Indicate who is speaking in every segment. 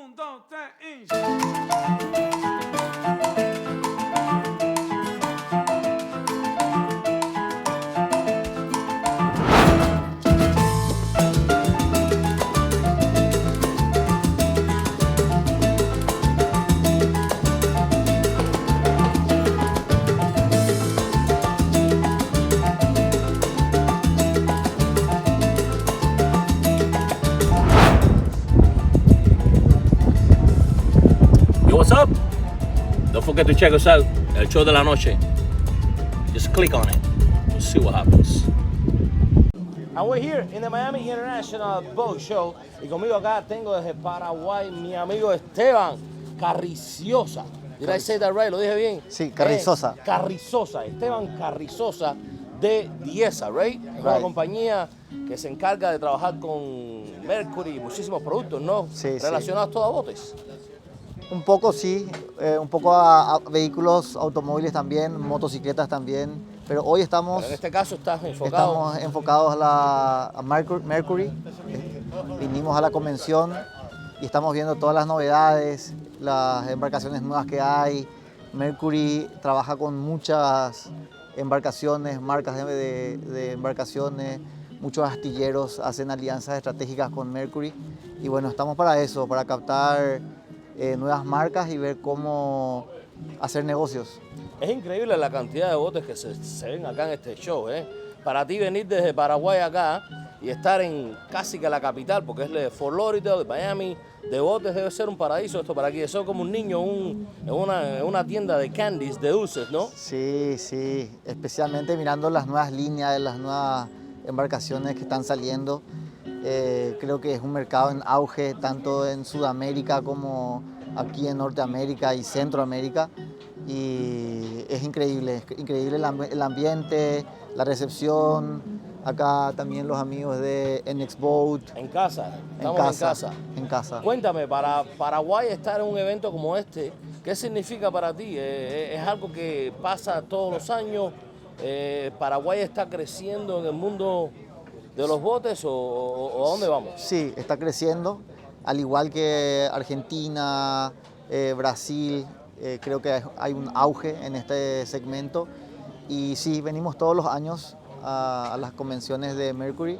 Speaker 1: Un, dos, tres, y...
Speaker 2: What's up? Don't forget to check us out at Show De La Noche. Just click on it. We'll see what happens. And we're here in the Miami International Boat Show. Y conmigo acá tengo desde Paraguay mi amigo Esteban Carrizosa. Did I say that right? ¿Lo dije bien?
Speaker 3: Sí, Carrizosa.
Speaker 2: Carrizosa. Esteban Carrizosa de Diesa, right? Es una compañía que se encarga de trabajar con Mercury y muchísimos productos, ¿no?
Speaker 3: Sí,
Speaker 2: relacionados todos a botes.
Speaker 3: Un poco sí, un poco a vehículos, automóviles también, motocicletas también, pero hoy estamos...
Speaker 2: Pero en este caso estamos enfocados
Speaker 3: a Mercury. Vinimos a la convención y estamos viendo todas las novedades, las embarcaciones nuevas que hay. Mercury trabaja con muchas embarcaciones, marcas de embarcaciones, muchos astilleros hacen alianzas estratégicas con Mercury y bueno, estamos para eso, para captar nuevas marcas y ver cómo hacer negocios.
Speaker 2: Es increíble la cantidad de botes que se ven acá en este show, ¿eh? Para ti venir desde Paraguay acá y estar en casi que la capital, porque es de Fort Lauderdale, de Miami, de botes debe ser un paraíso esto para aquí. Eso es como un niño en una tienda de candies, de dulces, ¿no?
Speaker 3: Sí, sí, especialmente mirando las nuevas líneas, las nuevas embarcaciones que están saliendo. Creo que es un mercado en auge tanto en Sudamérica como aquí en Norteamérica y Centroamérica y es increíble el ambiente, la recepción. Acá también los amigos de NX Boat.
Speaker 2: En casa, estamos
Speaker 3: en casa.
Speaker 2: Cuéntame, para Paraguay estar en un evento como este, ¿qué significa para ti? ¿Es algo que pasa todos los años? ¿Paraguay está creciendo en el mundo de los botes o a dónde vamos?
Speaker 3: Sí, está creciendo, al igual que Argentina, Brasil, creo que hay un auge en este segmento y sí, venimos todos los años a las convenciones de Mercury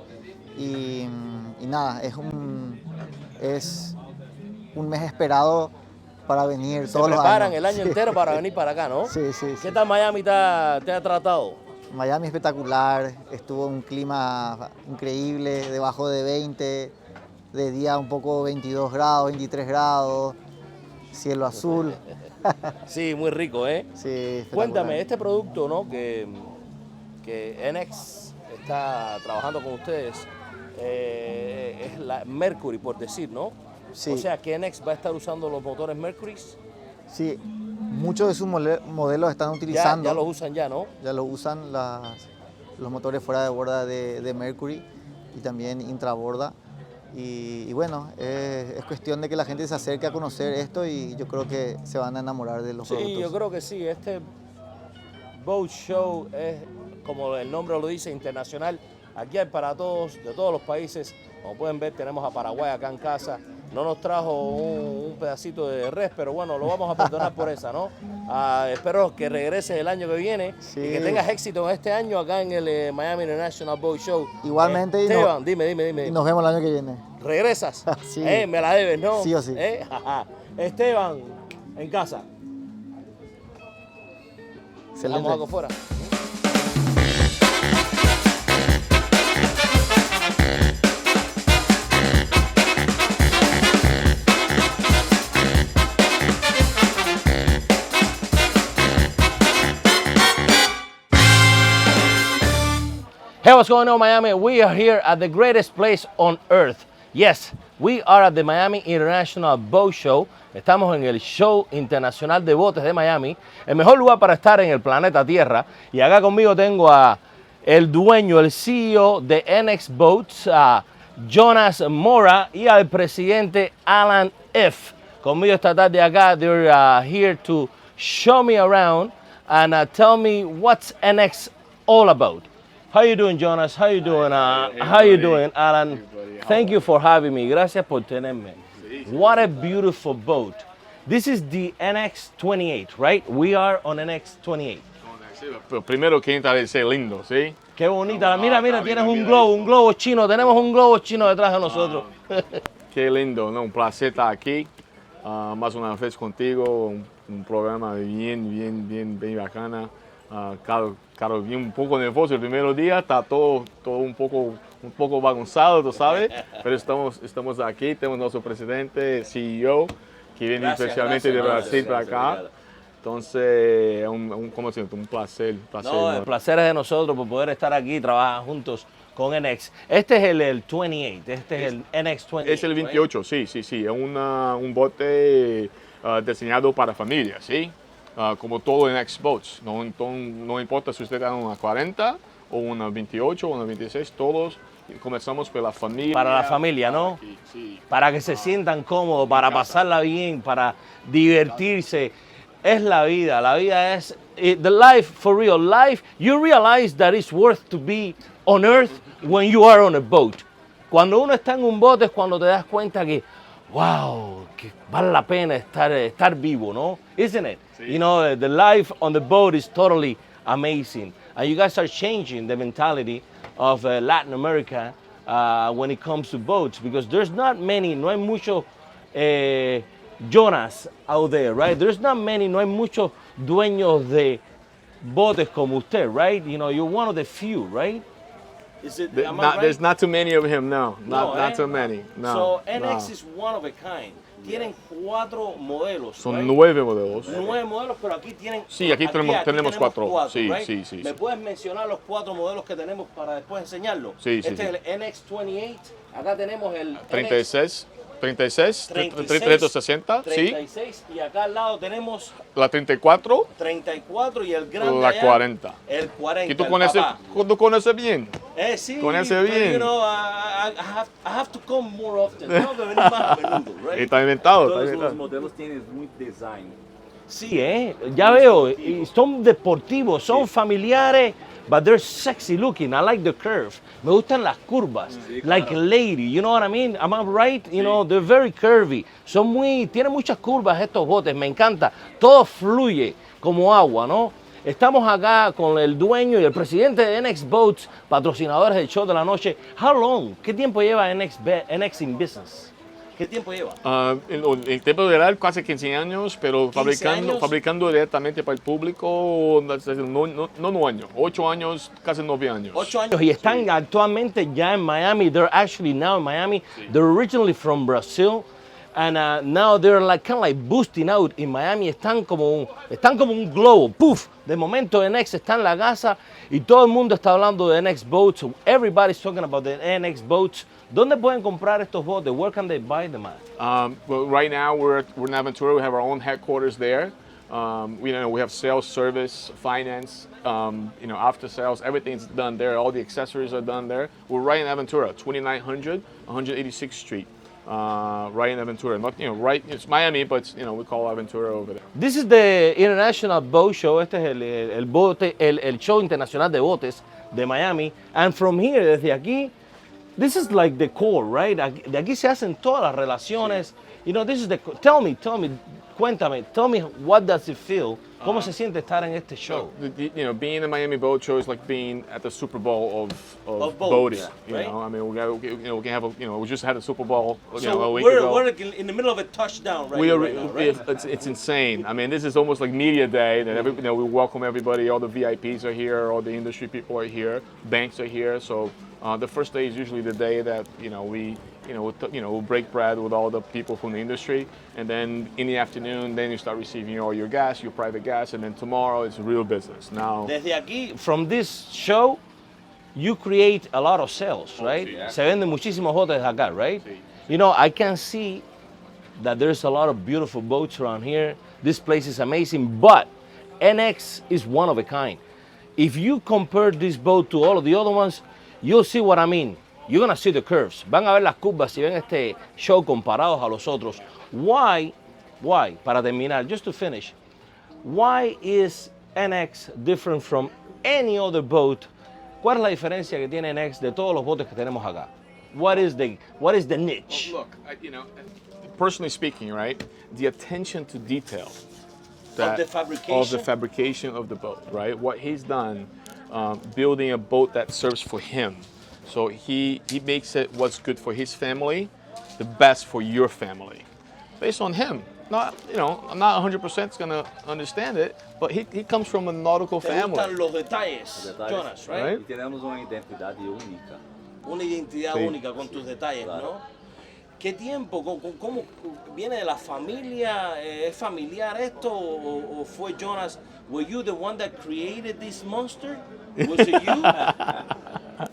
Speaker 3: y nada, es un mes esperado para venir todos los años.
Speaker 2: Se preparan el año entero para venir para acá, ¿no?
Speaker 3: Sí.
Speaker 2: ¿Qué tal Miami te ha tratado?
Speaker 3: Miami espectacular, estuvo un clima increíble, debajo de 20, de día un poco 22 grados, 23 grados, cielo azul.
Speaker 2: Sí, muy rico, ¿eh?
Speaker 3: Sí,
Speaker 2: cuéntame, este producto, ¿no? que NX está trabajando con ustedes, es la Mercury, por decir, ¿no?
Speaker 3: Sí.
Speaker 2: O sea, que NX va a estar usando los motores Mercury.
Speaker 3: Sí, muchos de sus modelos están utilizando.
Speaker 2: Ya los usan ya, ¿no?
Speaker 3: Ya los usan los motores fuera de borda de Mercury y también intraborda. Y bueno, es cuestión de que la gente se acerque a conocer esto y yo creo que se van a enamorar de los productos.
Speaker 2: Sí, yo creo que sí. Este Boat Show es, como el nombre lo dice, internacional. Aquí hay para todos, de todos los países. Como pueden ver, tenemos a Paraguay acá en casa. No nos trajo un pedacito de res, pero bueno, lo vamos a perdonar por esa, ¿no? Espero que regreses el año que viene y que tengas éxito en este año acá en el Miami International Boat Show.
Speaker 3: Igualmente,
Speaker 2: Esteban, dime.
Speaker 3: Y nos vemos el año que viene.
Speaker 2: ¿Regresas?
Speaker 3: Sí.
Speaker 2: Me la debes, ¿no?
Speaker 3: Sí o sí.
Speaker 2: Esteban, en casa.
Speaker 3: Excelente.
Speaker 2: Vamos algo fuera. Hey, what's going on, Miami? We are here at the greatest place on earth. Yes, we are at the Miami International Boat Show. Estamos en el Show Internacional de Botes de Miami, el mejor lugar para estar en el planeta Tierra. Y acá conmigo tengo a el dueño, el CEO de NX Boats, a Jonas Moura, y al presidente Hallen Iff. Conmigo esta tarde acá. They're here to show me around and tell me what's NX all about. How you doing, Jonas? How you doing? How you doing, Alan? Thank you for having me. Gracias por tenerme.
Speaker 4: Sí,
Speaker 2: What a beautiful boat. This is the NX28, right? We are on NX28.
Speaker 4: Pero primero que parece lindo, ¿sí?
Speaker 2: Qué bonita. Mira, tienes un globo chino. Tenemos un globo chino detrás de nosotros.
Speaker 4: Qué lindo, ¿no? Un placer estar aquí. Más una vez contigo. Un programa bien bacana. Claro, bien un poco nervioso el primer día. Está todo un poco bagunzado, tú sabes. Pero estamos aquí. Tenemos nuestro presidente, CEO, que viene especialmente de Brasil para acá. Entonces, ¿cómo se llama? Un placer.
Speaker 2: No, el placer es de nosotros por poder estar aquí y trabajar juntos con NX. Este es el 28, este es el NX28.
Speaker 4: Es el 28, right? Sí. Es un bote diseñado para familias, ¿sí? Como todo NX Boats. No importa si usted tiene una 40 o una 28 o una 26, todos comenzamos por la familia.
Speaker 2: Para la familia, ¿no?
Speaker 4: Sí.
Speaker 2: Para que se sientan cómodos, para pasarla bien, para divertirse. Es la vida es the life for real. Life, you realize that it's worth to be on earth when you are on a boat. Cuando uno está en un bote es cuando te das cuenta que, wow, que vale la pena estar vivo, ¿no? Isn't it?
Speaker 4: Sí.
Speaker 2: You know, the life on the boat is totally amazing. And you guys are changing the mentality of Latin America when it comes to boats, because there's not many, no hay mucho Jonas out there, right? There's not many, no hay muchos dueños de botes como usted, right? You know, you're one of the few, right? Is it, am I right?
Speaker 4: There's not too many of him, no. Not too many. No.
Speaker 2: So NX is one of a kind. Tienen 4 modelos.
Speaker 4: Son
Speaker 2: right?
Speaker 4: 9 modelos.
Speaker 2: 9 modelos, pero aquí tienen.
Speaker 4: Sí, aquí tenemos 4. Sí,
Speaker 2: right?
Speaker 4: sí.
Speaker 2: ¿Me puedes mencionar los 4 modelos que tenemos para después enseñarlos?
Speaker 4: Sí.
Speaker 2: Este es el NX28. Acá tenemos el
Speaker 4: 36, 360, sí.
Speaker 2: 36, y acá al lado tenemos
Speaker 4: La 34,
Speaker 2: 34 y el grande
Speaker 4: la
Speaker 2: allá,
Speaker 4: 40.
Speaker 2: el 40.
Speaker 4: ¿Y tú
Speaker 2: el
Speaker 4: conoces bien?
Speaker 2: Sí,
Speaker 4: conoces
Speaker 2: pero,
Speaker 4: bien.
Speaker 2: You know, I have to come more often. Tengo que venir más a menudo, right?
Speaker 4: Está inventado.
Speaker 5: Todos los modelos tienen muy design.
Speaker 2: Sí, ya veo, y son deportivos, son familiares, but they're sexy looking. I like the curve. Me gustan las curvas,
Speaker 5: Sí,
Speaker 2: like a
Speaker 5: claro.
Speaker 2: lady, you know what I mean? Am I right? You know, they're very curvy. Tienen muchas curvas estos botes, me encanta. Todo fluye como agua, ¿no? Estamos acá con el dueño y el presidente de NX Boats, patrocinadores del Show de la Noche. How long? ¿Qué tiempo lleva NX in business? ¿Qué tiempo lleva?
Speaker 4: El tiempo de edad casi 15 años, pero
Speaker 2: 15 años.
Speaker 4: fabricando directamente para el público, no 9 años, 8 años, casi 9 años.
Speaker 2: 8 años y están actualmente ya en Miami. They're actually now in Miami. They're originally from Brazil, and now they're like kind of like boosting out in Miami. Están como un globo. Poof. De momento NX está en la casa y todo el mundo está hablando de NX Boats. Everybody's talking about the NX Boats. ¿Dónde pueden comprar estos botes? Where can they buy them at?
Speaker 4: Well, right now we're in Aventura. We have our own headquarters there. We have sales, service, finance, after sales. Everything's done there. All the accessories are done there. We're right in Aventura, 2900, 186th Street. Right in Aventura. Not, right, it's Miami, but we call Aventura over there.
Speaker 2: This is the International Boat Show. Este es el show internacional de botes de Miami. And from here, desde aquí, this is like the core, right? De aquí se hacen todas las relaciones. You know, this is the. Tell me, cuéntame. Tell me, what does it feel? ¿Cómo se siente estar en este show?
Speaker 4: Being in the Miami Boat Show is like being at the Super Bowl of
Speaker 2: boats,
Speaker 4: boating.
Speaker 2: right?
Speaker 4: I mean, we can have we just had a Super Bowl
Speaker 2: So
Speaker 4: a week ago.
Speaker 2: we're in the middle of a touchdown right now, right?
Speaker 4: It's insane. I mean, this is almost like media day. That we welcome everybody. All the VIPs are here. All the industry people are here. Banks are here. So the first day is usually the day that we'll break bread with all the people from the industry, and then in the afternoon, then you start receiving all your gas, your private gas, and then tomorrow it's real business. Now,
Speaker 2: Desde aquí, from this show, you create a lot of sales, right?
Speaker 4: sí.
Speaker 2: Se venden muchísimos botes acá, right?
Speaker 4: Sí.
Speaker 2: You know, I can see that there's a lot of beautiful boats around here. This place is amazing, but NX is one of a kind. If you compare this boat to all of the other ones, you'll see what I mean. You're gonna see the curves. Van a ver las curvas si ven este show comparados a los otros. Why, para terminar, just to finish, why is NX different from any other boat? ¿Cuál es la diferencia que tiene NX de todos los botes que tenemos acá? What is the niche?
Speaker 4: Look, personally speaking, right? The attention to detail
Speaker 2: Of the
Speaker 4: fabrication of the boat, right? What he's done, building a boat that serves for him. So he makes it what's good for his family, the best for your family, based on him. Not, I'm not 100% gonna understand it, but he comes from a nautical family.
Speaker 2: Los detalles, Jonas, right?
Speaker 5: Y tenemos una identidad única.
Speaker 2: Una identidad única con tus detalles, ¿no? ¿Qué tiempo? ¿Cómo viene de la familia? ¿Es familiar esto? ¿O fue Jonas? Were you the one that created this monster? Was it you?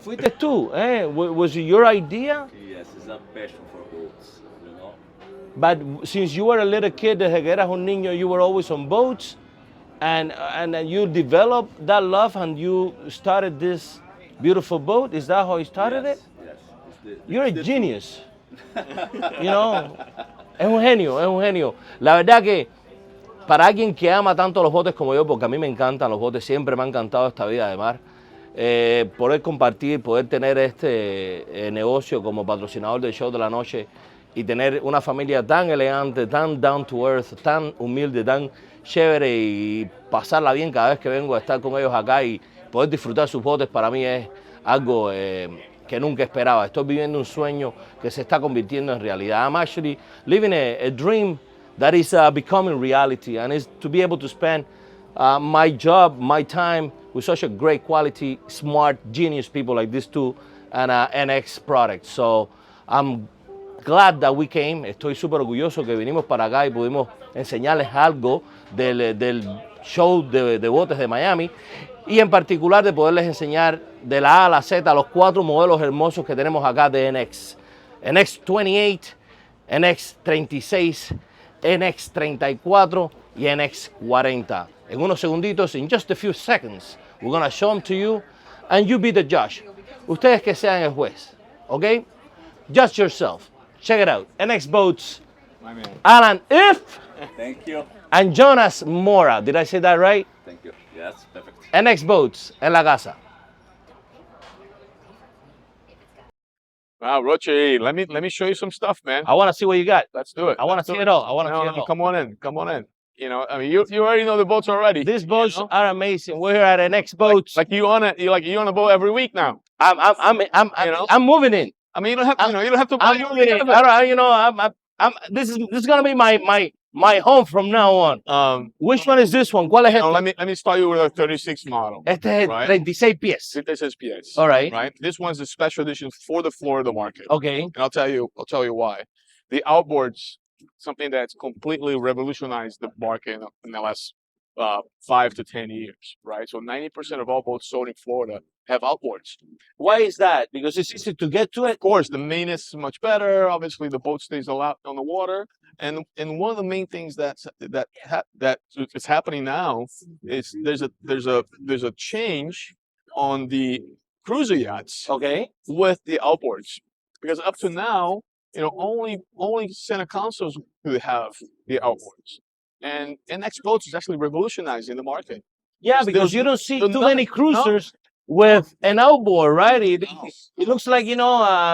Speaker 2: Fuiste tú, eh? Was it your idea?
Speaker 5: Yes, it's a passion for boats, you know.
Speaker 2: But since you were a little kid, desde que eras un niño, you were always on boats, and you developed that love, and you started this beautiful boat. Is that how you started it?
Speaker 5: Yes.
Speaker 2: You're a genius. Es un genio. La verdad que para alguien que ama tanto los botes como yo, porque a mí me encantan los botes, siempre me ha encantado esta vida de mar, poder compartir, poder tener este negocio como patrocinador del Show de la Noche y tener una familia tan elegante, tan down to earth, tan humilde, tan chévere y pasarla bien cada vez que vengo a estar con ellos acá y poder disfrutar sus botes, para mí es algo que nunca esperaba. Estoy viviendo un sueño que se está convirtiendo en realidad. I'm actually living a dream that is becoming reality, and is to be able to spend my job, my time with such a great quality, smart, genius people like this too, and NX products. So I'm glad that we came. Estoy súper orgulloso que vinimos para acá y pudimos enseñarles algo del show de botes de Miami, y en particular de poderles enseñar de la A a la Z los 4 modelos hermosos que tenemos acá de NX. NX 28, NX 36, NX 34 y NX 40. En unos segunditos, in just a few seconds, we're going to show them to you and you be the judge. Ustedes que sean el juez, okay? Judge yourself. Check it out. NX Boats,
Speaker 4: My man.
Speaker 2: Hallen Iff,
Speaker 5: Thank you.
Speaker 2: and Jonas Moura. Did I say that right?
Speaker 5: Thank you. Yes, perfect.
Speaker 2: NX Boats en la casa.
Speaker 4: Wow, Roche, let me show you some stuff, man.
Speaker 2: I want to see what you got.
Speaker 4: Let's do it.
Speaker 2: I want to see it all. I want to see it all.
Speaker 4: Come on in. I mean, you already know the boats already.
Speaker 2: These boats are amazing. We're here at NX Boats.
Speaker 4: Like you on a boat every week now.
Speaker 2: I'm moving in.
Speaker 4: I mean, you don't have to.
Speaker 2: I'm moving in. This is gonna be my home from now on. Which one is this one? ¿Cuál es este?
Speaker 4: Let me start you with a 36 model.
Speaker 2: Este es el 36 pies.
Speaker 4: 36 PS.
Speaker 2: All right.
Speaker 4: Right. This one's a special edition for the Florida market.
Speaker 2: Okay.
Speaker 4: And I'll tell you why. The outboards, something that's completely revolutionized the market in the last 5 to 10 years, right? So 90% of all boats sold in Florida have outboards.
Speaker 2: Why is that? Because it's easy to get to it.
Speaker 4: Of course, the maintenance is much better. Obviously, the boat stays a lot on the water. And one of the main things that is happening now is there's a change on the cruiser yachts.
Speaker 2: Okay.
Speaker 4: With the outboards, because up to now, only center consoles could have the outboards, and NX Boats is actually revolutionizing the market.
Speaker 2: Yeah, because you don't see too many cruisers with an outboard, right? It looks like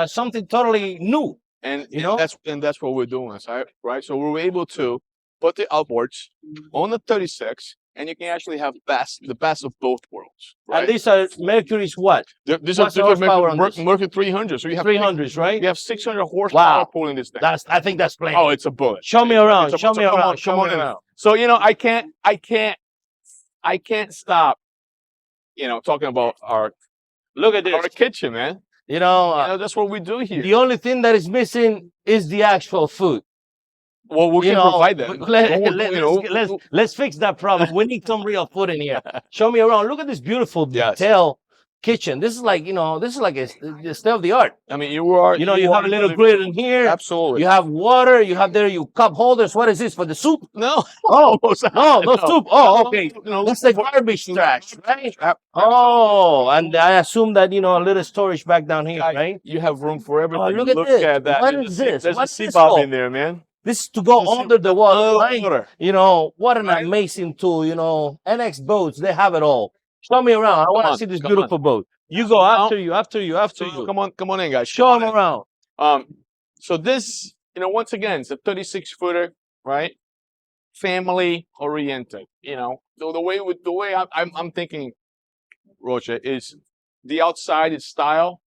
Speaker 2: something totally new.
Speaker 4: And that's what we're doing, right? So we're able to put the outboards on the 36, and you can actually have the best of both worlds. Right?
Speaker 2: And these are Mercury's what?
Speaker 4: These are Mercury 300. So you have
Speaker 2: 300s, right?
Speaker 4: You have 600 horsepower pulling this thing.
Speaker 2: I think that's plenty.
Speaker 4: Oh, it's a bullet.
Speaker 2: Show me around.
Speaker 4: Come on. So I can't stop. Talking about our kitchen, man. That's what we do here.
Speaker 2: The only thing that is missing is the actual food.
Speaker 4: Well, we can provide that.
Speaker 2: Let's fix that problem. We need some real food in here. Show me around. Look at this beautiful detail kitchen. This is like a state of the art.
Speaker 4: I mean, you have
Speaker 2: a little grill in here.
Speaker 4: Absolutely.
Speaker 2: You have water. You have there your cup holders. What is this, for the soup?
Speaker 4: No.
Speaker 2: Oh, no soup. Oh, okay. That's the garbage trash, right? Oh, and I assume that a little storage back down here, right?
Speaker 4: You have room for everything.
Speaker 2: Oh, look at this. What is this?
Speaker 4: There's a C-Bob in there, man.
Speaker 2: This is to go under the water. What an amazing tool. NX Boats, they have it all. Show me around. I want to
Speaker 4: on,
Speaker 2: see this
Speaker 4: come on.
Speaker 2: beautiful boat. You go after you.
Speaker 4: So come on in, guys.
Speaker 2: Show them around.
Speaker 4: So this, once again, it's a 36-footer, right? Family oriented. So the way I'm thinking, Roche, is the outside is style,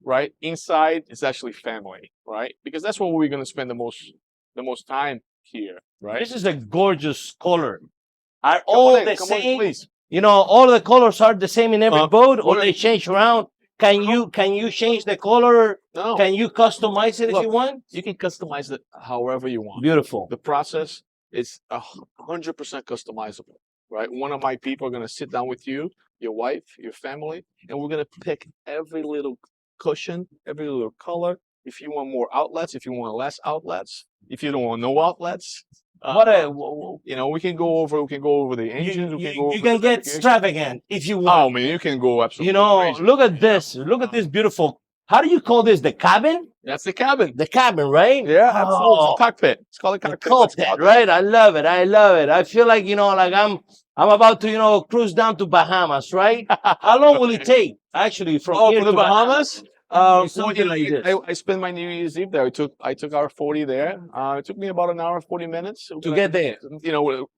Speaker 4: right? Inside is actually family, right? Because that's what we're gonna spend the most time here, right?
Speaker 2: This is a gorgeous color. Are
Speaker 4: Come
Speaker 2: all
Speaker 4: on in,
Speaker 2: the
Speaker 4: come on in,
Speaker 2: same?
Speaker 4: please.
Speaker 2: All the colors are the same in every boat, or
Speaker 4: we're-
Speaker 2: they change around. Can you change the color?
Speaker 4: No,
Speaker 2: Can you customize it if
Speaker 4: Look,
Speaker 2: you want?
Speaker 4: you can customize it however you want.
Speaker 2: Beautiful.
Speaker 4: The process is 100% customizable, right? One of my people are gonna sit down with you, your wife, your family, and we're gonna pick every little cushion, every little color. If you want more outlets, if you want less outlets, if you don't want no outlets, we can go over the engines.
Speaker 2: You can get extravagant if you
Speaker 4: Oh
Speaker 2: want.
Speaker 4: man, you can go absolutely. Crazy.
Speaker 2: Look at this. Look at this beautiful. How do you call this? The cabin?
Speaker 4: That's the cabin.
Speaker 2: The cabin, right?
Speaker 4: Yeah, absolutely.
Speaker 2: Oh,
Speaker 4: It's a cockpit. It's called a
Speaker 2: the
Speaker 4: cockpit.
Speaker 2: cockpit, right? I love it. I love it. I feel like like I'm about to cruise down to Bahamas, right? How long will it take actually from here
Speaker 4: from the
Speaker 2: to
Speaker 4: Bahamas?
Speaker 2: Something like this.
Speaker 4: I spent my New Year's Eve there. I took our 40 there. It took me about an hour 40 minutes
Speaker 2: to get there?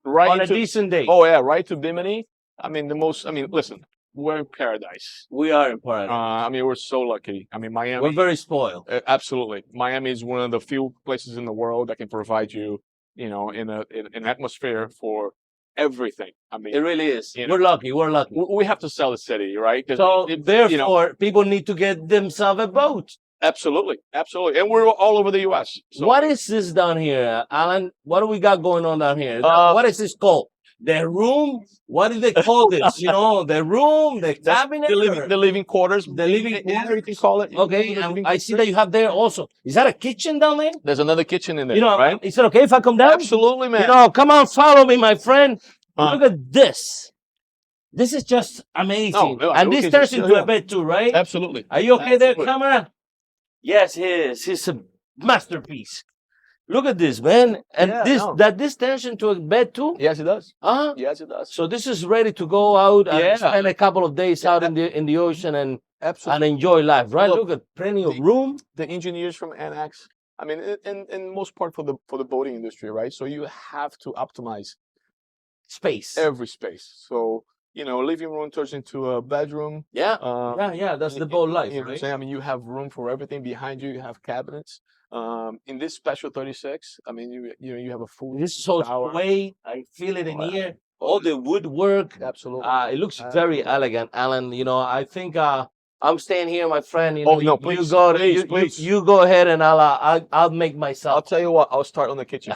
Speaker 4: Right
Speaker 2: On a
Speaker 4: to,
Speaker 2: decent day.
Speaker 4: Oh yeah, right to Bimini. Listen, we're in paradise.
Speaker 2: We are in paradise.
Speaker 4: We're so lucky. Miami.
Speaker 2: We're very spoiled.
Speaker 4: Absolutely. Miami is one of the few places in the world that can provide you, in an atmosphere for everything.
Speaker 2: It really is. We're lucky. We're lucky.
Speaker 4: We have to sell the city, right?
Speaker 2: So therefore, people need to get themselves a boat.
Speaker 4: Absolutely, absolutely, and we're all over the U.S. So.
Speaker 2: What is this down here, Alan? What do we got going on down here? What is this called? The room? What do they call this? The room, the cabinet,
Speaker 4: the living quarters,
Speaker 2: the living quarters.
Speaker 4: You can call it.
Speaker 2: Okay, and I see that you have there also. Is that a kitchen down there?
Speaker 4: There's another kitchen in there, right?
Speaker 2: Is it okay if I come down?
Speaker 4: Absolutely, man.
Speaker 2: Come on, follow me, my friend. Look at this. This is just amazing. And this turns into a bed too, right?
Speaker 4: Absolutely.
Speaker 2: Are you okay there, camera? Yes, he is. He's a masterpiece. Look at this, man. And this turns into a bed too?
Speaker 4: Yes, it does.
Speaker 2: Huh?
Speaker 4: Yes, it does.
Speaker 2: So this is ready to go out and spend a couple of days out in the ocean and enjoy life, right? Look at plenty of room.
Speaker 4: The engineers from NX, in most part for the boating industry, right? So you have to optimize
Speaker 2: space.
Speaker 4: Every space. So, living room turns into a bedroom.
Speaker 2: Yeah. That's the boat life,
Speaker 4: you know what I'm saying? You have room for everything behind you. You have cabinets. In this special 36, you have a full
Speaker 2: This is so sway. I feel it in here. All the woodwork.
Speaker 4: Absolutely.
Speaker 2: It looks very elegant, Alan. I think I'm staying here, my friend.
Speaker 4: Please, please.
Speaker 2: You go ahead and I'll make myself.
Speaker 4: I'll tell you what. I'll start on the kitchen.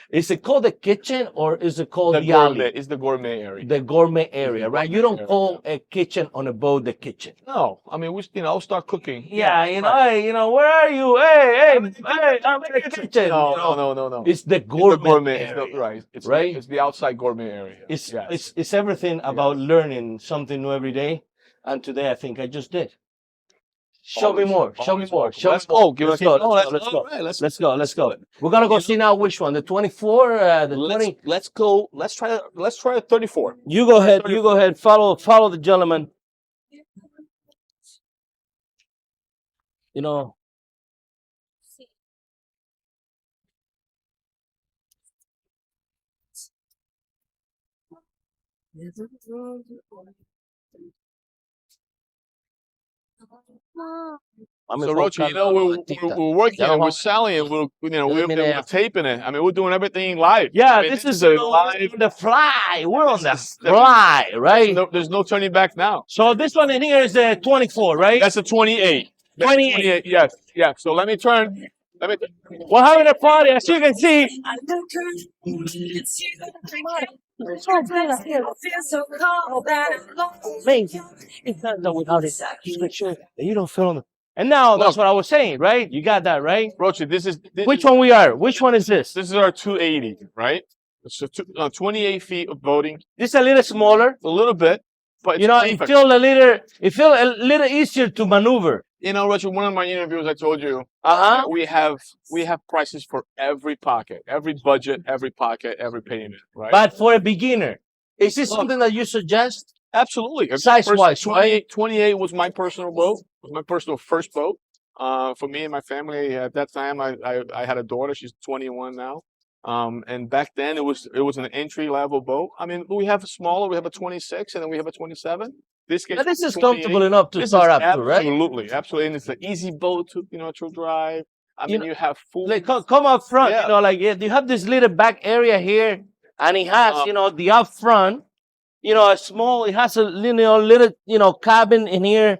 Speaker 2: Is it called the kitchen or is it called the
Speaker 4: gourmet?
Speaker 2: alley?
Speaker 4: It's the gourmet area.
Speaker 2: The gourmet area, right? You don't call a kitchen on a boat the kitchen.
Speaker 4: No, I'll start cooking.
Speaker 2: Yeah, hey, where are you? Hey, I'm in the kitchen.
Speaker 4: No.
Speaker 2: It's the gourmet area.
Speaker 4: Right.
Speaker 2: Right?
Speaker 4: It's the outside gourmet area.
Speaker 2: It's everything about learning something new every day. And today I think I just did. Show me more. Let's go. Let's go. We're gonna go see now which one. The 24, the 20.
Speaker 4: Let's go. Let's try a 34.
Speaker 2: You go ahead. Follow the gentleman.
Speaker 4: So Roche, we're working and we're selling and we're taping it. We're doing everything live.
Speaker 2: Yeah, this is live. The fly. We're on the fly, right?
Speaker 4: There's no turning back now.
Speaker 2: So this one in here is the 24, right?
Speaker 4: That's a 28.
Speaker 2: 28.
Speaker 4: Yes. Yeah. So let me turn.
Speaker 2: We're having a party, as you can see. Amazing. It's not done without it. Just make sure that you don't feel on the. And now that's what I was saying, right? You got that, right?
Speaker 4: Roche,
Speaker 2: which one we are? Which one is this?
Speaker 4: This is our 280, right? It's 28 feet of boating.
Speaker 2: This is a little smaller.
Speaker 4: A little bit. But
Speaker 2: it feels a little easier to maneuver.
Speaker 4: Roche, one of my interviews I told you, we have prices for every pocket, every budget, every pocket, every payment, right?
Speaker 2: But for a beginner, is this something that you suggest?
Speaker 4: Absolutely.
Speaker 2: Size-wise,
Speaker 4: 28 was my personal boat. Was my personal first boat. For me and my family at that time, I had a daughter. She's 21 now. And back then it was an entry level boat. I mean, we have a smaller. We have a 26, and then we have a 27. This gets
Speaker 2: But this is
Speaker 4: 28.
Speaker 2: comfortable enough to
Speaker 4: This
Speaker 2: start
Speaker 4: is
Speaker 2: up to, right?
Speaker 4: absolutely, absolutely, and it's an easy boat to to drive. I mean,
Speaker 2: know,
Speaker 4: you have food.
Speaker 2: Like come up front,
Speaker 4: Yeah.
Speaker 2: you know, like you have this little back area here, and it has, you know, the up front, you know, a small. It has a little cabin in here,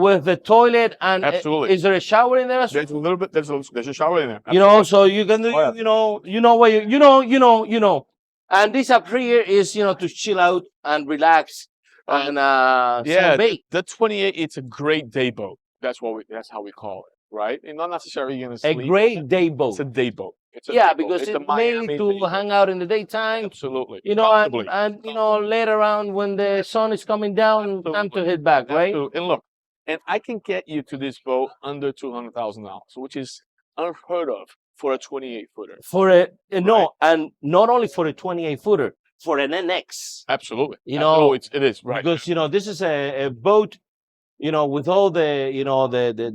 Speaker 2: with the toilet, and
Speaker 4: Absolutely.
Speaker 2: is there a shower in there as well?
Speaker 4: There's a little bit. There's a shower in there.
Speaker 2: You know, so you can do,
Speaker 4: Oh, yeah.
Speaker 2: you know where you know, and this up here is, you know, to chill out and relax and
Speaker 4: Yeah,
Speaker 2: sunbathe.
Speaker 4: the 28. It's a great day boat. That's how we call it, right? And not necessarily you're gonna
Speaker 2: A
Speaker 4: sleep.
Speaker 2: great day boat.
Speaker 4: It's a day boat. It's a
Speaker 2: Yeah,
Speaker 4: day boat.
Speaker 2: because
Speaker 4: it's
Speaker 2: it's
Speaker 4: a Miami
Speaker 2: mainly
Speaker 4: day
Speaker 2: to
Speaker 4: boat.
Speaker 2: hang out in the daytime.
Speaker 4: Absolutely.
Speaker 2: You know,
Speaker 4: Comfortably.
Speaker 2: and you know, later on when the sun is coming down, time to head back, right?
Speaker 4: Absolutely. And look, and I can get you to this boat under $200,000, which is unheard of for a 28 footer.
Speaker 2: For no, and not only for a 28 footer, for an NX.
Speaker 4: Absolutely.
Speaker 2: You know,
Speaker 4: it is right.
Speaker 2: Because you know, this is a boat, you know, with all the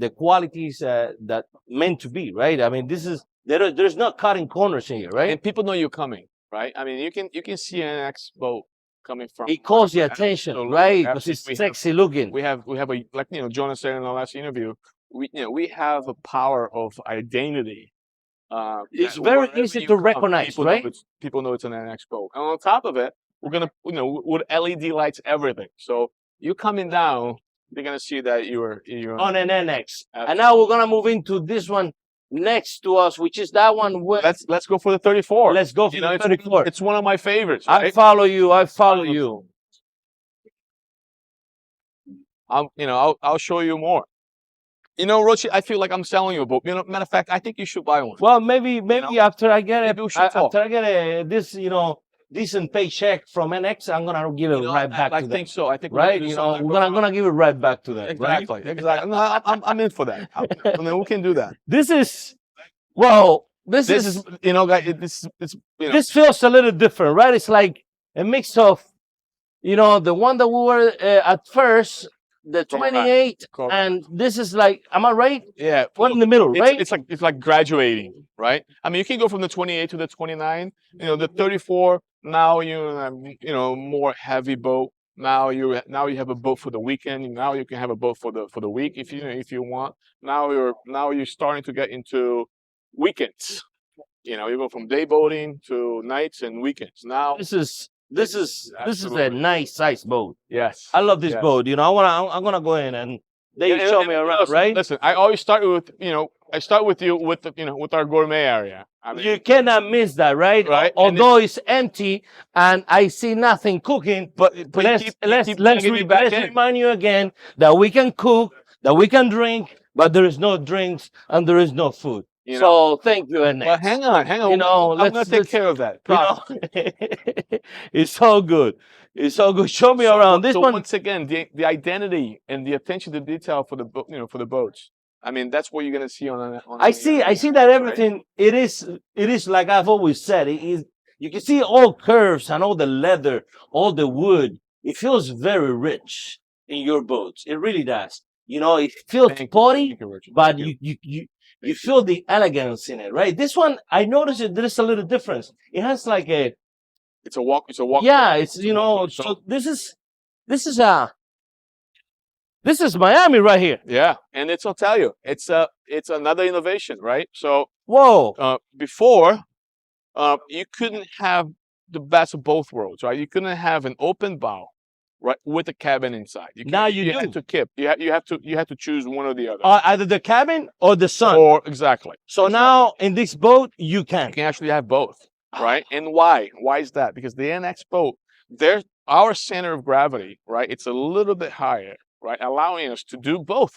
Speaker 2: the qualities that meant to be, right? I mean, there's not cutting corners in here, right?
Speaker 4: And people know you're coming, right? I mean, you can see an NX boat coming from.
Speaker 2: It calls the attention,
Speaker 4: Absolutely.
Speaker 2: right? Because it's
Speaker 4: Absolutely.
Speaker 2: sexy looking.
Speaker 4: We have a, like Jonas said in the last interview. We have a power of identity.
Speaker 2: It's
Speaker 4: that
Speaker 2: very
Speaker 4: wherever
Speaker 2: easy
Speaker 4: you
Speaker 2: to
Speaker 4: come,
Speaker 2: recognize,
Speaker 4: people
Speaker 2: right?
Speaker 4: People know it's an NX boat, and on top of it, we're gonna with LED lights, everything. So you coming down, they're gonna see that you're
Speaker 2: On an NX. And
Speaker 4: Absolutely.
Speaker 2: now we're gonna move into this one next to us, which is that one where
Speaker 4: Let's go for the 34.
Speaker 2: let's go for the
Speaker 4: it's
Speaker 2: 34.
Speaker 4: It's one of my favorites.
Speaker 2: I
Speaker 4: Right?
Speaker 2: follow you. I follow you.
Speaker 4: I'll show you more. Roche, I feel like I'm selling you a boat. Matter of fact, I think you should buy one.
Speaker 2: Well, maybe after I get
Speaker 4: maybe we should talk.
Speaker 2: after I get this decent paycheck from NX, I'm gonna give it right back
Speaker 4: I
Speaker 2: to them.
Speaker 4: think so. I think we're
Speaker 2: Right?
Speaker 4: gonna do
Speaker 2: You know,
Speaker 4: something
Speaker 2: I'm gonna give it right back to them. right?
Speaker 4: Exactly. No, I'm in for that. I mean, we can do that.
Speaker 2: This is well. This
Speaker 4: This
Speaker 2: is
Speaker 4: is, guys.
Speaker 2: this feels a little different, right? It's like a mix of, the one that we were at first, the
Speaker 4: Correct.
Speaker 2: 28,
Speaker 4: Correct.
Speaker 2: and this is like, am I right?
Speaker 4: Yeah.
Speaker 2: One in the middle, right?
Speaker 4: It's like graduating, right? I mean, you can go from the 28 to the 29. The 34. Now more heavy boat. Now you have a boat for the weekend. Now you can have a boat for the week if you want. Now you're starting to get into weekends. You go from day boating to nights and weekends. Now
Speaker 2: This is a
Speaker 4: Absolutely.
Speaker 2: nice size boat.
Speaker 4: yes,
Speaker 2: I love this
Speaker 4: yes.
Speaker 2: boat. I'm gonna go in and they show me around,
Speaker 4: listen,
Speaker 2: right?
Speaker 4: Listen, I always start with you with with our gourmet area. I mean,
Speaker 2: You cannot miss that, right?
Speaker 4: Right, and
Speaker 2: Although it's empty and I see nothing cooking,
Speaker 4: but
Speaker 2: let's
Speaker 4: you
Speaker 2: let's
Speaker 4: keep
Speaker 2: let's,
Speaker 4: bringing me
Speaker 2: re-
Speaker 4: back
Speaker 2: let's
Speaker 4: in.
Speaker 2: remind you again that we can cook, that we can drink, but there is no drinks and there is no food. So thank you, Ernest.
Speaker 4: But hang on. I'm
Speaker 2: let's-
Speaker 4: gonna take care of that.
Speaker 2: It's all good. It's all good. Show me around. This
Speaker 4: so
Speaker 2: one,
Speaker 4: once again, the identity and the attention to detail for the for the boats. I mean, that's what you're gonna see on.
Speaker 2: I see that everything it is like I've always said. It is, you can see all curves and all the leather, all the wood. It feels very rich in your boats. It really does. It feels sporty,
Speaker 4: Thank you, Richard.
Speaker 2: but
Speaker 4: Thank
Speaker 2: you feel the elegance in it, right? This one, I noticed it. There's a little difference. It has like a
Speaker 4: It's a walk.
Speaker 2: yeah. It's So this is Miami right here.
Speaker 4: Yeah, and I'll tell you, it's another innovation, right? So
Speaker 2: Whoa.
Speaker 4: before, you couldn't have the best of both worlds, right? You couldn't have an open bow, right, with a cabin inside.
Speaker 2: Now you
Speaker 4: had
Speaker 2: do.
Speaker 4: to keep. You have to choose one or the other.
Speaker 2: Either the cabin or the sun.
Speaker 4: Or exactly.
Speaker 2: So now in this boat you
Speaker 4: You
Speaker 2: can.
Speaker 4: can actually have both, right? And why? Why is that? Because the NX boat, our center of gravity, right? It's a little bit higher, right? Allowing us to do both.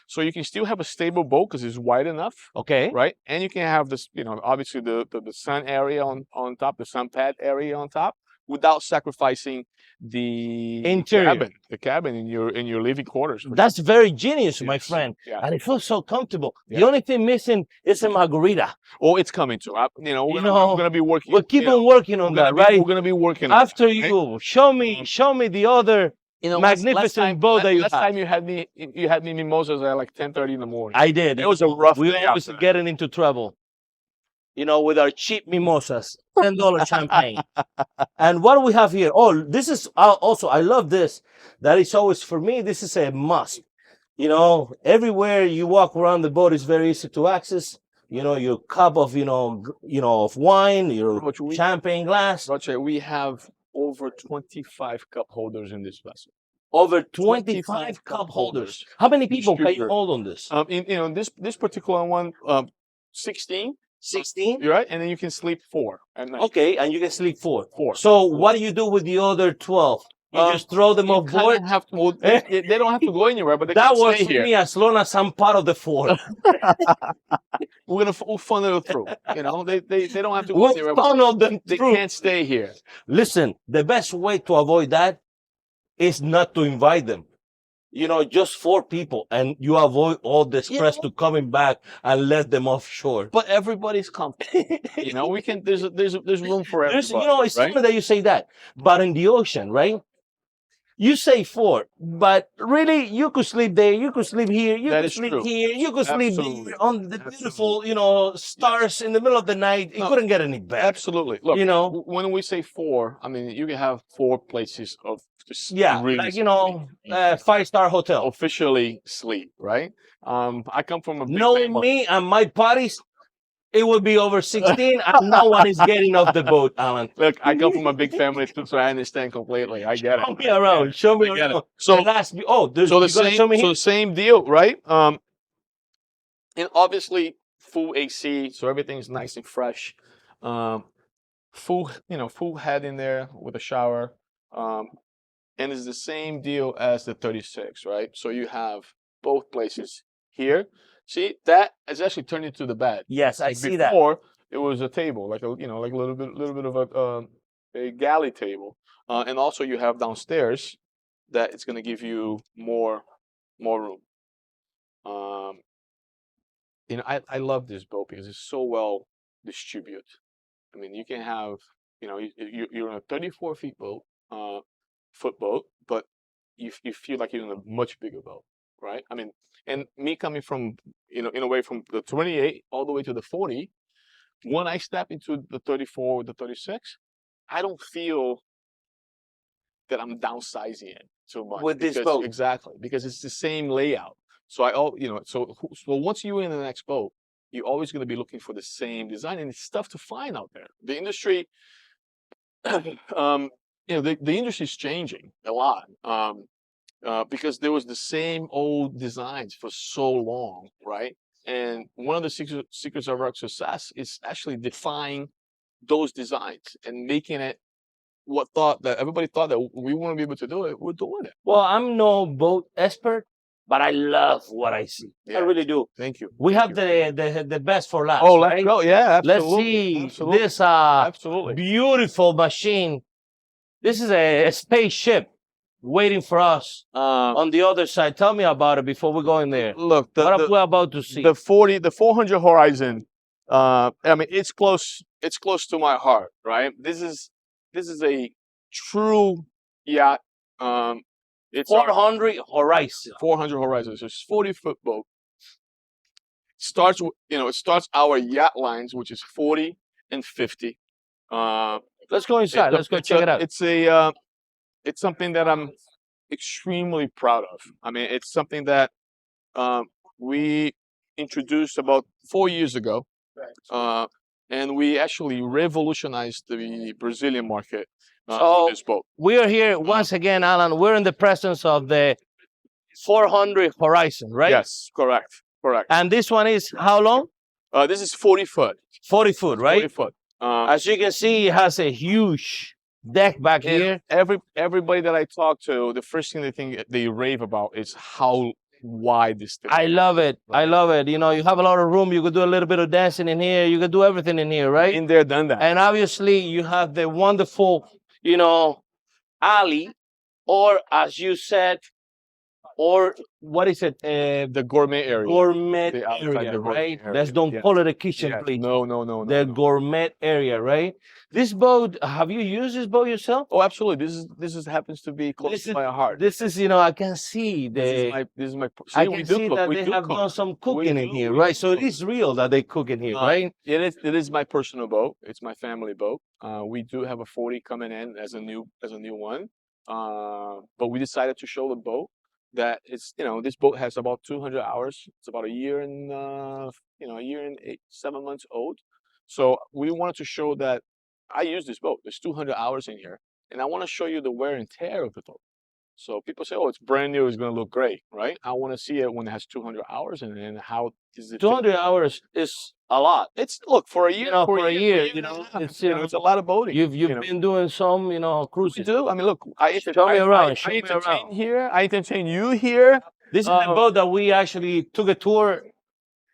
Speaker 4: So you can still have a stable boat because it's wide enough,
Speaker 2: Okay.
Speaker 4: right? And you can have this, obviously the sun area on top, the sun pad area on top, without sacrificing the
Speaker 2: Interior.
Speaker 4: cabin in your living quarters. for
Speaker 2: That's very genius, my
Speaker 4: Yes.
Speaker 2: friend.
Speaker 4: Yeah.
Speaker 2: And it feels so comfortable. The
Speaker 4: Yeah.
Speaker 2: only thing missing is a margarita.
Speaker 4: Oh, it's coming too. We're
Speaker 2: You
Speaker 4: gonna,
Speaker 2: know,
Speaker 4: we're gonna be working.
Speaker 2: We'll keep
Speaker 4: you know,
Speaker 2: on working on
Speaker 4: we're gonna
Speaker 2: that,
Speaker 4: be-
Speaker 2: right?
Speaker 4: We're gonna be working. on
Speaker 2: After
Speaker 4: that, right?
Speaker 2: you show me the other magnificent boat that you
Speaker 4: last
Speaker 2: have.
Speaker 4: time you had me mimosas at like 10:30 in the morning.
Speaker 2: I did.
Speaker 4: It was a rough
Speaker 2: We
Speaker 4: day
Speaker 2: always
Speaker 4: after that.
Speaker 2: getting into trouble, with our cheap mimosas, $10 champagne. And what do we have here? Oh, this is also, I love this. That is always, for me, this is a must. Everywhere you walk around the boat is very easy to access. Your cup of, of wine, your
Speaker 4: Roche,
Speaker 2: champagne glass.
Speaker 4: Roche, we have over 25 cup holders in this vessel.
Speaker 2: Over 25 cup holders. How many people can you
Speaker 4: Distributor.
Speaker 2: hold on this?
Speaker 4: In this particular one, 16.
Speaker 2: 16?
Speaker 4: You're right, and then you can sleep 4 at night.
Speaker 2: Okay, and you can sleep 4.
Speaker 4: 4.
Speaker 2: So what do you do with the other 12? You just throw them off
Speaker 4: kinda
Speaker 2: board?
Speaker 4: have to, well, they don't have to go anywhere, but they
Speaker 2: That
Speaker 4: can
Speaker 2: works
Speaker 4: stay
Speaker 2: for
Speaker 4: here.
Speaker 2: me as long as I'm part of the 4.
Speaker 4: We'll funnel it through. They don't have to go
Speaker 2: We'll
Speaker 4: anywhere. but
Speaker 2: funnel them
Speaker 4: They
Speaker 2: through.
Speaker 4: can't stay here.
Speaker 2: Listen, the best way to avoid that is not to invite them. Just 4 people, and you avoid all the stress to coming back and let them offshore.
Speaker 4: But everybody's comfortable. We can. There's room for everybody.
Speaker 2: It's
Speaker 4: right?
Speaker 2: funny that you say that, but in the ocean, right? You say 4, but really you could sleep there, you could sleep here, you
Speaker 4: That
Speaker 2: could
Speaker 4: is
Speaker 2: sleep
Speaker 4: true.
Speaker 2: here, you could sleep
Speaker 4: Absolutely.
Speaker 2: there on the beautiful, stars in the middle of the night. It couldn't get any better.
Speaker 4: Absolutely. Look,
Speaker 2: You know?
Speaker 4: when we say 4, I mean you can have 4 places of just
Speaker 2: Yeah,
Speaker 4: really
Speaker 2: like 5-star hotel.
Speaker 4: officially sleep, right? I come from a big
Speaker 2: Knowing
Speaker 4: family.
Speaker 2: me and my parties, it would be over 16, and no one is getting off the boat, Alan.
Speaker 4: Look, I come from a big family too, so I understand completely. I get it.
Speaker 2: Show me around. Show me
Speaker 4: I get it.
Speaker 2: around.
Speaker 4: So-
Speaker 2: The last, there's,
Speaker 4: So
Speaker 2: you gonna show me here?
Speaker 4: same deal, right? And obviously full AC, so everything's nice and fresh. Full head in there with a shower. And it's the same deal as the 36, right? So you have both places here. See, that is actually turned into the bed.
Speaker 2: Yes, I see that.
Speaker 4: Before it was a table, like a little bit of a galley table, and also you have downstairs that it's going to give you more room. I love this boat because it's so well distributed. I mean, you can have, you're on a 34 foot boat, but you feel like you're in a much bigger boat, right? I mean, and me coming from, in a way from the 28 all the way to the 40, when I step into the 34 or the 36, I don't feel that I'm downsizing it so much.
Speaker 2: With this boat.
Speaker 4: Exactly, because it's the same layout. So so once you're in the next boat, you're always going to be looking for the same design, and it's tough to find out there. The industry, the industry is changing a lot because there was the same old designs for so long, right? And one of the secrets of our success is actually defying those designs and making it everybody thought that we wouldn't be able to do it. We're doing it.
Speaker 2: Well, I'm no boat expert, but I love what I see. I
Speaker 4: Yeah.
Speaker 2: really do.
Speaker 4: Thank you.
Speaker 2: We
Speaker 4: Thank
Speaker 2: have
Speaker 4: you.
Speaker 2: the best for last.
Speaker 4: Oh, let's
Speaker 2: right?
Speaker 4: go. Yeah,
Speaker 2: Let's
Speaker 4: absolutely.
Speaker 2: see
Speaker 4: Absolutely.
Speaker 2: this
Speaker 4: Absolutely.
Speaker 2: beautiful machine. This is a spaceship waiting for us on the other side. Tell me about it before we go in there.
Speaker 4: Look,
Speaker 2: What are we about to see?
Speaker 4: the 400 Horizon. I mean, it's close to my heart, right? This is a true yacht. It's our
Speaker 2: 400 Horizon.
Speaker 4: 400 Horizon. So it's 40-foot boat. Starts our yacht lines, which is 40 and 50.
Speaker 2: Let's go inside. Let's go check it out.
Speaker 4: It's something that I'm extremely proud of. I mean, it's something that we introduced about 4 years ago, and we actually revolutionized the Brazilian market with this boat.
Speaker 2: We are here once again, Alan. We're in the presence of the 400 Horizon, right?
Speaker 4: Yes, correct.
Speaker 2: And this one is how long?
Speaker 4: This is 40 foot.
Speaker 2: 40 foot, right?
Speaker 4: 40 foot.
Speaker 2: As you can see, it has a huge deck back here.
Speaker 4: Everybody that I talk to, the first thing they rave about is how wide this thing.
Speaker 2: I love it. I love it. You have a lot of room. You could do a little bit of dancing in here. You could do everything in here, right?
Speaker 4: In there, done that.
Speaker 2: And obviously, you have the wonderful you know, alley, or as you said, or what is it?
Speaker 4: The gourmet area.
Speaker 2: Gourmet
Speaker 4: The outside,
Speaker 2: area,
Speaker 4: the gourmet
Speaker 2: right?
Speaker 4: area,
Speaker 2: Let's don't
Speaker 4: yes.
Speaker 2: call it a kitchen,
Speaker 4: Yes.
Speaker 2: please.
Speaker 4: No, no, no, no.
Speaker 2: The
Speaker 4: no.
Speaker 2: gourmet area, right? This boat, have you used this boat yourself?
Speaker 4: Oh, absolutely. This is happens to be close
Speaker 2: This
Speaker 4: to
Speaker 2: is
Speaker 4: my heart.
Speaker 2: this is, you know, I can see
Speaker 4: This is my.
Speaker 2: I
Speaker 4: See, we
Speaker 2: can
Speaker 4: do
Speaker 2: see
Speaker 4: cook.
Speaker 2: that
Speaker 4: We
Speaker 2: they
Speaker 4: do
Speaker 2: have
Speaker 4: cook.
Speaker 2: done some
Speaker 4: We
Speaker 2: cooking in
Speaker 4: do,
Speaker 2: here,
Speaker 4: we
Speaker 2: right?
Speaker 4: do
Speaker 2: So it
Speaker 4: cook.
Speaker 2: is real that they cook in here, right?
Speaker 4: It is my personal boat. It's my family boat. We do have a 40 coming in as a new one. But we decided to show the boat that it's, this boat has about 200 hours. It's about a year and a year and 7 months old. So we wanted to show that I use this boat. There's 200 hours in here, and I want to show you the wear and tear of the boat. So people say, "Oh, it's brand new. It's going to look great, right?" I want to see it when it has 200 hours, and then how is it?
Speaker 2: 200 hours is a lot.
Speaker 4: It's look for a year.
Speaker 2: You know, for a year,
Speaker 4: and a half,
Speaker 2: it's
Speaker 4: it's a lot of boating.
Speaker 2: you've been doing some,
Speaker 4: We
Speaker 2: cruising.
Speaker 4: do. I mean, look,
Speaker 2: Show me around.
Speaker 4: I
Speaker 2: Show me
Speaker 4: entertain
Speaker 2: around.
Speaker 4: here. I entertain you here.
Speaker 2: This is the boat that we actually took a tour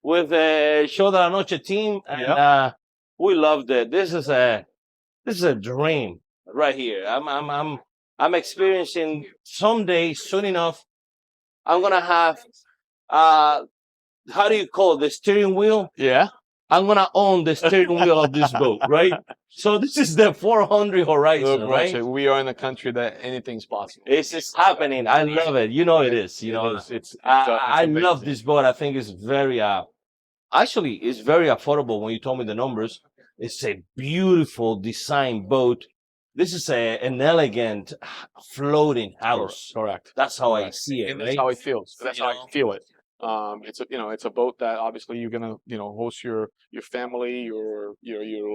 Speaker 2: with the Show De La Noche team, and we loved it. This is a dream right here. I'm experiencing someday soon enough. I'm gonna have how do you call it, the steering wheel?
Speaker 4: Yeah.
Speaker 2: I'm gonna own the steering wheel of this boat, right? So this is the 400 horizon,
Speaker 4: Look,
Speaker 2: right?
Speaker 4: Roche, we are in a country that anything's possible.
Speaker 2: It's just happening. I love it. You know it is. You know, I love this boat. I think it's very actually it's very affordable. When you told me the numbers, it's a beautiful design boat. This is an elegant floating house.
Speaker 4: Correct.
Speaker 2: That's how I see it.
Speaker 4: And
Speaker 2: right?
Speaker 4: that's how it feels. That's how I
Speaker 2: know?
Speaker 4: feel it. It's a boat that obviously you're gonna host your family, your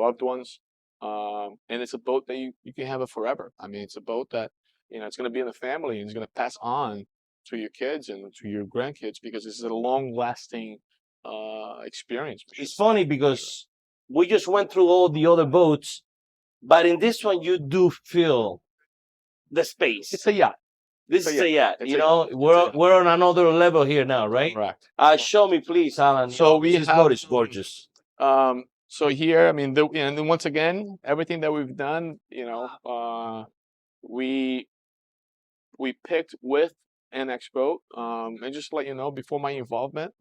Speaker 4: loved ones, and it's a boat that you can have it forever. I mean, it's a boat that it's gonna be in the family and it's gonna pass on to your kids and to your grandkids because this is a long lasting experience.
Speaker 2: It's funny because we just went through all the other boats, but in this one you do feel the space.
Speaker 4: It's a yacht.
Speaker 2: This is a yacht.
Speaker 4: It's
Speaker 2: You
Speaker 4: a
Speaker 2: know, we're on another level here now, right?
Speaker 4: Correct.
Speaker 2: Show me, please, Alan.
Speaker 4: So
Speaker 2: this boat is gorgeous.
Speaker 4: So here, I mean, and then once again, everything that we've done, we picked with an expo, and just to let you know, before my involvement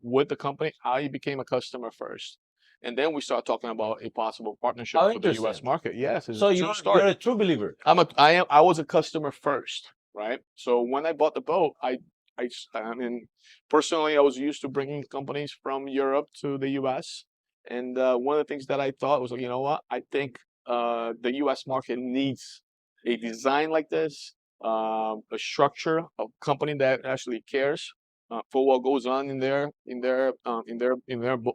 Speaker 4: with the company, I became a customer first, and then we start talking about a possible partnership with the U.S. market. Yes, it's
Speaker 2: So
Speaker 4: a true
Speaker 2: you're
Speaker 4: story.
Speaker 2: a true believer.
Speaker 4: I was a customer first, right? So when I bought the boat, I mean, personally, I was used to bringing companies from Europe to the U.S. And one of the things that I thought was, like, you know what? I think the U.S. market needs a design like this, a structure, a company that actually cares for what goes on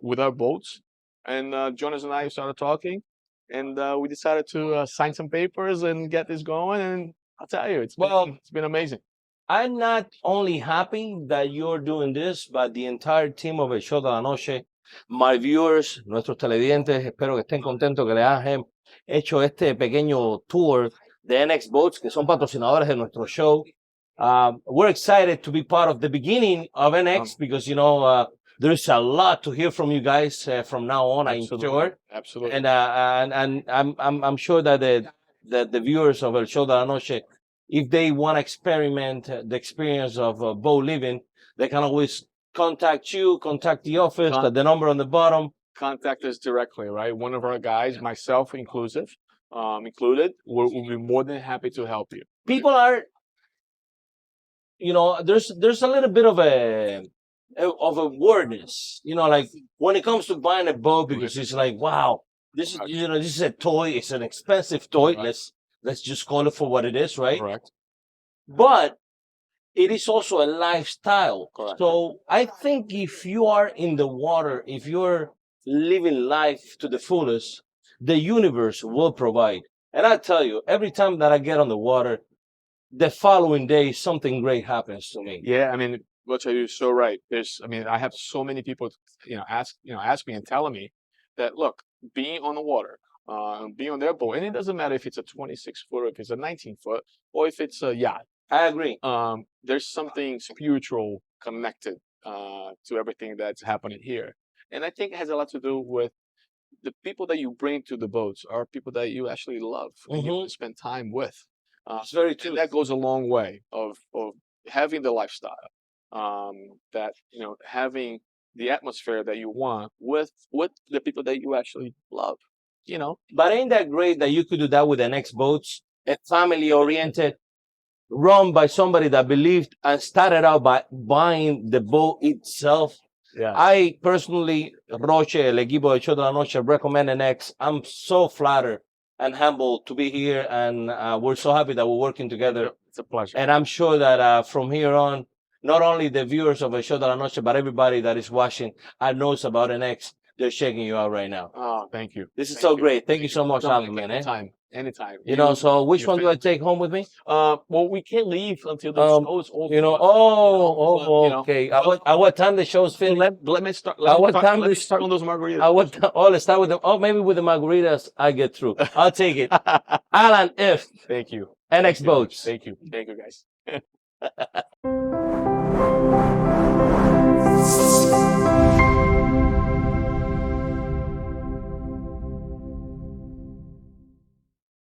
Speaker 4: with our boats. And Jonas and I started talking, and we decided to sign some papers and get this going. And I'll tell you, it's been amazing.
Speaker 2: I'm not only happy that you're doing this, but the entire team of El Show de la Noche, my viewers, nuestros televidentes, espero que estén contentos que les hayan hecho este pequeño tour de NX Boats, que son patrocinadores de nuestro show. We're excited to be part of the beginning of NX because, there's a lot to hear from you guys from now on. I'm sure.
Speaker 4: Absolutely.
Speaker 2: And I'm sure that the viewers of El Show de la Noche, if they want to experiment the experience of boat living, they can always contact you, contact the office, the number on the bottom.
Speaker 4: Contact us directly, right? One of our guys, myself included, we'll be more than happy to help you.
Speaker 2: People are, there's a little bit of a awareness, like when it comes to buying a boat, because it's like, wow, this is this is a toy. It's an expensive toy. Let's just call it for what it is, right?
Speaker 4: Correct.
Speaker 2: But it is also a lifestyle.
Speaker 4: Correct.
Speaker 2: So I think if you are in the water, if you're living life to the fullest, the universe will provide. And I tell you, every time that I get on the water, the following day, something great happens to me.
Speaker 4: Yeah, I mean, Roche, you're so right. I have so many people, ask me and telling me that, look, being on the water, being on their boat, and it doesn't matter if it's a 26-foot or if it's a 19-foot or if it's a yacht.
Speaker 2: I agree.
Speaker 4: There's something spiritual connected to everything that's happening here, and I think it has a lot to do with the people that you bring to the boats are people that you actually love and you
Speaker 2: Mhm.
Speaker 4: want to spend time with.
Speaker 2: It's very true.
Speaker 4: And that goes a long way of having the lifestyle, that having the atmosphere that you want with the people that you actually love.
Speaker 2: But ain't that great that you could do that with the next boats? A family oriented, run by somebody that believed and started out by buying the boat itself.
Speaker 4: Yeah.
Speaker 2: I personally, Roche, el equipo de Show De La Noche, recommend an X. I'm so flattered and humbled to be here, and we're so happy that we're working together.
Speaker 4: It's a pleasure.
Speaker 2: And I'm sure that from here on, not only the viewers of the Show De La Noche, but everybody that is watching and knows about an X, they're checking you out right now.
Speaker 4: Oh, thank you.
Speaker 2: This is so great. Thank you so much, Hallen, man.
Speaker 4: Anytime.
Speaker 2: So which one do I take home with me?
Speaker 4: Well, we can't leave until the show's over.
Speaker 2: Okay. At what time the show's finished?
Speaker 4: Let me start.
Speaker 2: At what time
Speaker 4: Let me
Speaker 2: this-
Speaker 4: start on those margaritas.
Speaker 2: Let's start with them. Oh, maybe with the margaritas, I get through. I'll take it. Hallen Iff,
Speaker 4: Thank you.
Speaker 2: NX Boats.
Speaker 4: Thank you. Thank you, guys.